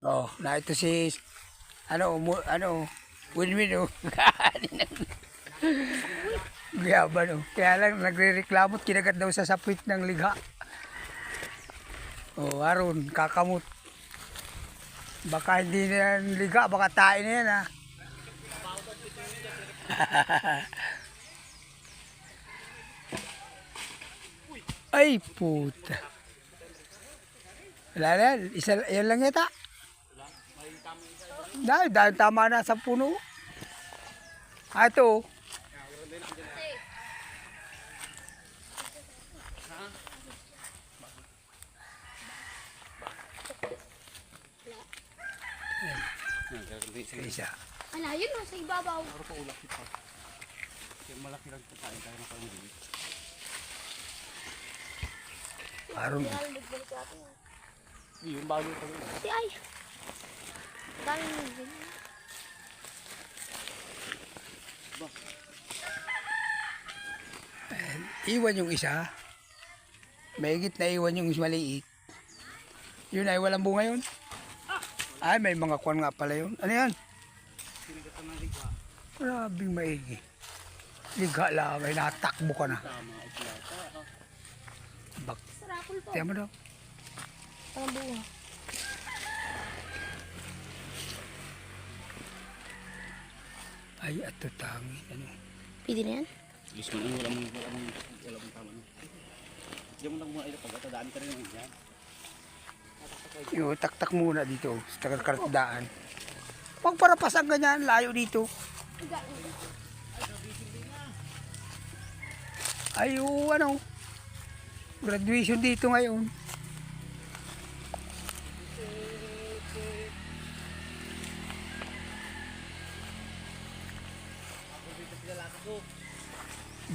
Oh, na ito si win-win oh. Gayaban oh. Kaya lang nagrereklamo kinagat daw sa sapit ng ligha. Oh, aron kakamot. Baka hindi na yan liga, baka tayo na yan ha. Ay puta. Wala na yan, yan lang yata. Dahil tama na sa puno. Ah, ito. Isa. Ala, yun o, sa ibabaw. Pero pa ulak ito. Yung malaki lang kain tayo ng panguli. Aron. Yung bago ito. Si ay. Dami mo din. Iwan yung isa. Mahigit na iwan yung maliit. Yun ay walang bunga yun. Ay, may mga kwan nga pala yun. Ano yan? Grabing maigi. Liga lang, ay natakbo ka na. Bak. Sarapol po. Tiyan mo daw. Parang bunga. Ay, ato tangi. Ano? Pwede na yan? Alis mo lang, wala mong tama. Diyan mo lang muna ito, pagkatadaan ka rin yung dyan. Yung taktak muna dito sa kartdaan. Pag parapasan ganyan, layo dito. Ay, ano, graduation dito ngayon.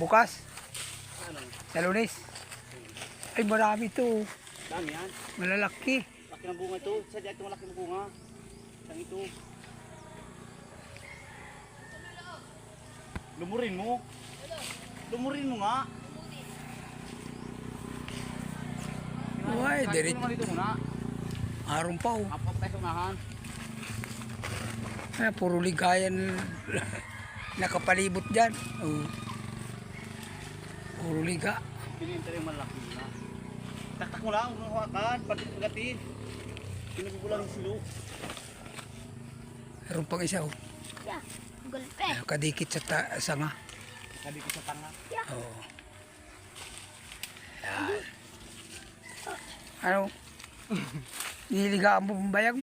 Bukas? Sa Lunes? Ay, marami to. Dami yan. Malalaki. Laki ng bunga ito. Sa dito malaki ng bunga. Sang ito. Lumurin mo. Lumurin mo nga. Uy, dirit. Naman dito muna. Araw pa oh. Apat tayo sunahan. Ay, puro ligayan nakapalibot dyan. Oh. Puro liga. Piliin tayo yung malaki na. Taktak mo lang. Huwag mong hawakan. Pagkatin. Pinagugulang yung silo. Meron pang isa oh. Yeah. Gulpe. Kadikit sa sanga. Sabi ko sa tanga. Oo. Yan. Ano? Niligaan mo pang bayag?